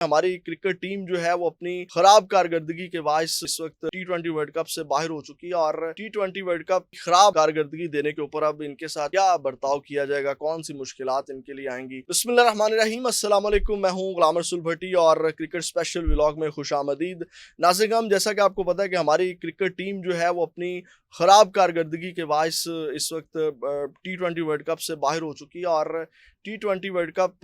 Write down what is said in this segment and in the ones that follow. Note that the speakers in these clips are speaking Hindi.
हमारी क्रिकेट टीम जो है वो अपनी खराब कारकर्दगी के बायस इस वक्त टी20 वर्ल्ड कप से बाहर हो चुकी है और टी20 वर्ल्ड कप खराब कारकर्दगी देने के ऊपर अब इनके साथ क्या बर्ताव किया जाएगा, कौन सी मुश्किलात इनके लिए आएंगी। बिस्मिल्लाहिर्रहमानिर्रहीम, अस्सलाम वालेकुम। मैं हूं गुलाम रसूल भट्टी और क्रिकेट स्पेशल व्लॉग में खुशामदीद। नाज़रीन, जैसा कि आपको पता है कि हमारी क्रिकेट टीम जो है वो अपनी खराब कारकर्दगी के बायस इस वक्त टी20 वर्ल्ड कप से बाहर हो चुकी है और टी20 वर्ल्ड कप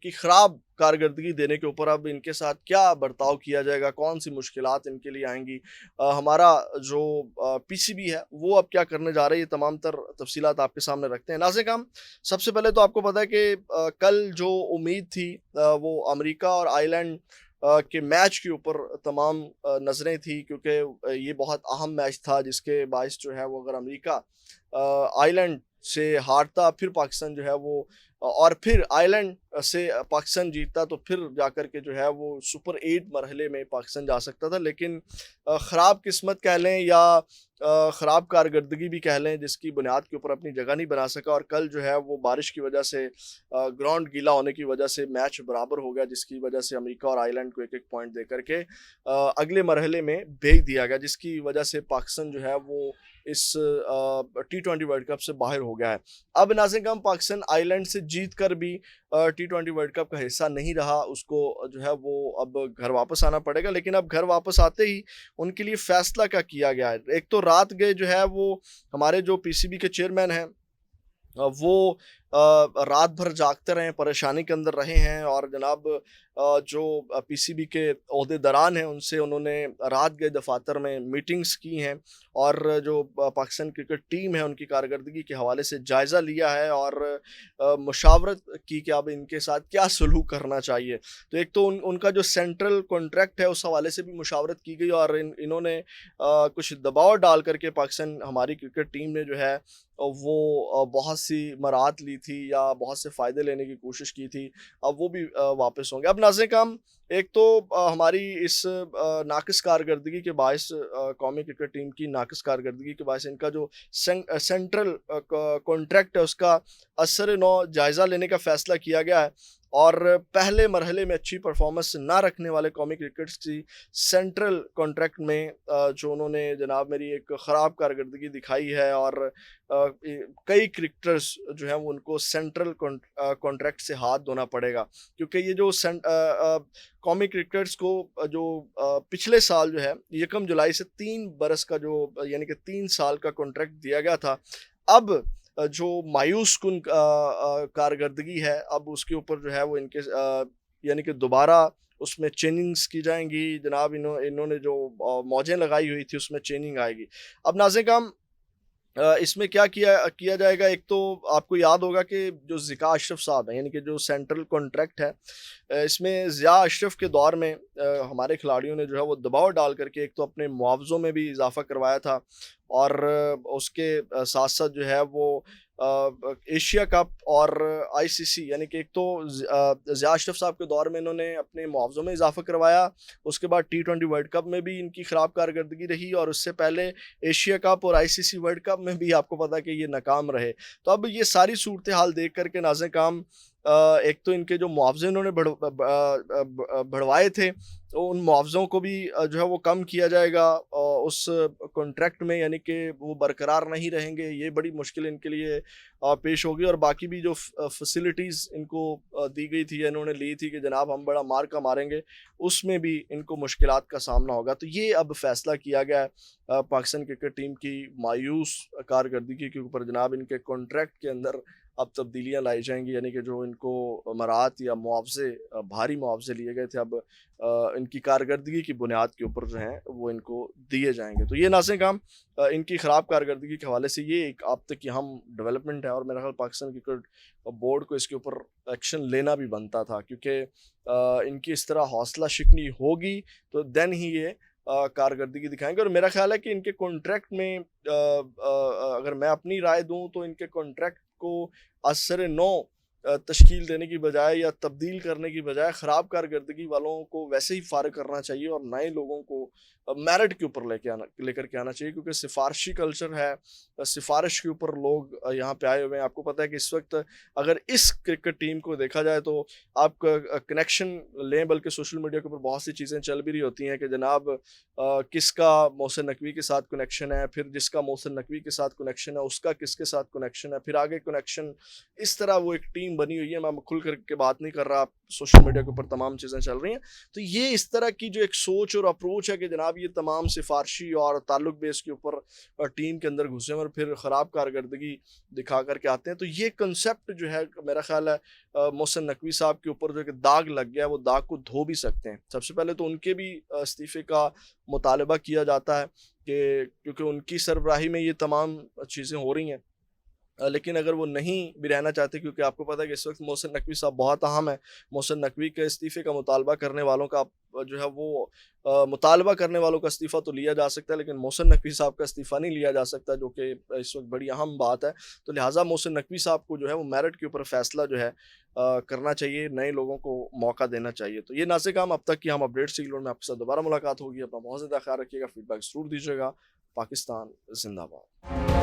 की खराब कारकर्दगी देने के ऊपर अब इनके साथ क्या बर्ताव किया जाएगा, कौन सी मुश्किलात इनके लिए आएंगी। हमारा जो पीसीबी है वो अब क्या करने जा रही है, तमाम तर तफसीलात आपके सामने रखते हैं। नाज़रीन, हम सबसे पहले तो आपको पता है कि कल जो उम्मीद थी वो अमेरिका और आयरलैंड के मैच के ऊपर तमाम नज़रें थी, क्योंकि ये बहुत अहम मैच था जिसके बायस जो है वो अगर अमेरिका आयरलैंड से हारता, फिर पाकिस्तान जो है वो और फिर आयरलैंड से पाकिस्तान जीतता तो फिर जाकर के जो है वो सुपर 8 मरहले में पाकिस्तान जा सकता था। लेकिन ख़राब किस्मत कह लें या ख़राब कारकर्दगी भी कह लें, जिसकी बुनियाद के ऊपर अपनी जगह नहीं बना सका और कल जो है वो बारिश की वजह से ग्राउंड गीला होने की वजह से मैच बराबर हो गया, जिसकी वजह से अमेरिका और आयरलैंड को एक एक पॉइंट दे करके अगले मरहले में भेज दिया गया, जिसकी वजह से पाकिस्तान जो है वो इस टी20 वर्ल्ड कप से बाहर हो गया है। अब नाज़रीन, पाकिस्तान आयरलैंड से जीत कर भी टी20 वर्ल्ड कप का हिस्सा नहीं रहा, उसको जो है वो अब घर वापस आना पड़ेगा। लेकिन अब घर वापस आते ही उनके लिए फैसला क्या किया गया है। एक तो रात गए जो है वो हमारे जो पीसीबी के चेयरमैन हैं वो रात भर जागते रहे, परेशानी के अंदर रहे हैं और जनाब जो पीसीबी के ओहदेदारान हैं उनसे उन्होंने रात गए दफातर में मीटिंग्स की हैं और जो पाकिस्तान क्रिकेट टीम है उनकी कारकर्दगी के हवाले से जायज़ा लिया है और मुशावरत की कि अब इनके साथ क्या सलूक करना चाहिए। तो एक तो उनका जो सेंट्रल कॉन्ट्रैक्ट है उस हवाले से भी मुशावरत की गई और इन्होंने कुछ दबाव डाल करके पाकिस्तान हमारी क्रिकेट टीम ने जो है वो बहुत सी मराहत ली थी या बहुत से फ़ायदे लेने की कोशिश की थी, अब वो भी वापस होंगे। अब नाज़रीन, एक तो हमारी इस नाक़िस कारकर्दगी के बायस कौमी क्रिकेट टीम की नाक़िस कारकर्दगी के बायस इनका जो सेंट्रल कॉन्ट्रैक्ट है उसका असर-ए-नौ जायज़ा लेने का फ़ैसला किया गया है और पहले मरहले में अच्छी परफॉर्मेंस ना रखने वाले कौमी क्रिकेट की सेंट्रल कॉन्ट्रैक्ट में जो उन्होंने जनाब मेरी एक ख़राब कारकर्दगी दिखाई है और कई क्रिकेटर्स जो हैं वो उनको सेंट्रल कॉन्ट्रैक्ट से हाथ धोना पड़ेगा, क्योंकि ये जो कौमी क्रिकेटर्स को जो पिछले साल जो है 1 जुलाई से 3 बरस का जो यानी कि 3 साल का कॉन्ट्रैक्ट दिया गया था, अब जो मायूस कुन कारकर्दगी है अब उसके ऊपर जो है वो इनके यानी कि दोबारा उसमें चेंजिंग्स की जाएंगी। जनाब इन्होंने जो मौजें लगाई हुई थी उसमें चेंजिंग आएगी। अब नाज़रीन, इसमें क्या किया किया जाएगा। एक तो आपको याद होगा कि जो ज़िया अशरफ साहब हैं यानी कि जो सेंट्रल कॉन्ट्रैक्ट है, इसमें ज़िया अशरफ के दौर में हमारे खिलाड़ियों ने जो है वो दबाव डाल करके एक तो अपने मुआवज़ों में भी इजाफ़ा करवाया था और उसके साथ साथ जो है वो एशिया कप और आईसीसी यानी कि एक तो ज़िया अशरफ साहब के दौर में इन्होंने अपने मुआवज़ों में इजाफ़ा करवाया, उसके बाद टी20 वर्ल्ड कप में भी इनकी ख़राब कारकर्दगी रही और उससे पहले एशिया कप और आईसीसी वर्ल्ड कप में भी आपको पता है कि ये नाकाम रहे। तो अब ये सारी सूरत हाल देख करके नाज़रीन, एक तो इनके जो मुआवजे उन्होंने बढ़वाए थे तो उन मुआवज़ों को भी जो है वो कम किया जाएगा उस कॉन्ट्रैक्ट में, यानी कि वो बरकरार नहीं रहेंगे। ये बड़ी मुश्किल इनके लिए पेश होगी और बाकी भी जो फैसिलिटीज़ इनको दी गई थी या इन्होंने ली थी कि जनाब हम बड़ा मार का मारेंगे, उसमें भी इनको मुश्किलात का सामना होगा। तो ये अब फैसला किया गया है पाकिस्तान क्रिकेट टीम की मायूस कारकर्दगी के ऊपर, जनाब इनके कॉन्ट्रैक्ट के अंदर अब तब्दीलियाँ लाई जाएँगी, यानी कि जो इनको मराहत या मुआवज़े भारी मुआवज़े लिए गए थे अब इनकी कारकर्दगी की बुनियाद के ऊपर जो हैं वो इनको दिए जाएँगे। तो ये नाज़रीन, इनकी ख़राब कारकर्दगी के हवाले से ये एक अब तक की अहम डेवलपमेंट है और मेरा ख़्याल पाकिस्तान क्रिकेट बोर्ड को इसके ऊपर एक्शन लेना भी बनता था, क्योंकि इनकी इस तरह हौसला शिकनी होगी तो देन ही ये कारकर्दगी दिखाएँगे। और मेरा ख़्याल है कि इनके कॉन्ट्रैक्ट में अगर मैं अपनी राय दूँ तो इनके कॉन्ट्रैक्ट को असर-ए-नौ तश्कील देने की बजाय या तब्दील करने की बजाय ख़राब कारकर्दगी वालों को वैसे ही फ़ारिग करना चाहिए और नए लोगों को मेरिट के ऊपर लेकर के आना चाहिए, क्योंकि सिफ़ारिशी कल्चर है। सिफ़ारिश के ऊपर लोग यहाँ पे आए हुए हैं। आपको पता है कि इस वक़्त अगर इस क्रिकेट टीम को देखा जाए तो आप कनेक्शन लें, बल्कि सोशल मीडिया के ऊपर बहुत सी चीज़ें चल भी रही होती हैं कि जनाब किसका मोहसिन नकवी के साथ कनेक्शन है, फिर जिसका मोहसिन नकवी के साथ कनेक्शन है उसका किसके साथ कनेक्शन है, फिर आगे कनेक्शन। इस तरह वो एक टीम बनी हुई है। मैं खुल कर के बात नहीं कर रहा, सोशल मीडिया के ऊपर तमाम चीज़ें चल रही हैं। तो ये इस तरह की जो एक सोच और अप्रोच है कि जनाब ये तमाम सिफारशी और ताल्लुक बेस के ऊपर टीम के अंदर घुसे और फिर ख़राब कारकर्दगी दिखा करके आते हैं। तो ये कंसेप्ट जो है मेरा ख्याल है मोहसिन नकवी साहब के ऊपर जो कि दाग लग गया है, वो दाग को धो भी सकते हैं। सबसे पहले तो उनके भी इस्तीफ़े का मुतालबा किया जाता है कि क्योंकि उनकी सरबराही में ये तमाम चीज़ें हो रही हैं। लेकिन अगर वो नहीं भी रहना चाहते, क्योंकि आपको पता है कि इस वक्त मोहसिन नकवी साहब बहुत अहम है। मोहसिन नकवी के इस्तीफ़े का मुतालबा करने वालों का जो है वो मुतालबा करने वालों का इस्तीफ़ा तो लिया जा सकता है, लेकिन मोहसिन नकवी साहब का इस्तीफ़ा नहीं लिया जा सकता, जो कि इस वक्त बड़ी अहम बात है। तो लिहाजा मोहसिन नकवी साहब को जो है वो मेरिट के ऊपर फ़ैसला जो है करना चाहिए, नए लोगों को मौका देना चाहिए। तो ये नाज़िर काम अब तक की हम अपडेट्स थी। में आपके साथ दोबारा मुलाकात होगी। अपना बहुत ज़्यादा ख्याल रखिएगा, फ़ीडबैक ज़रूर दीजिएगा। पाकिस्तान ज़िंदाबाद।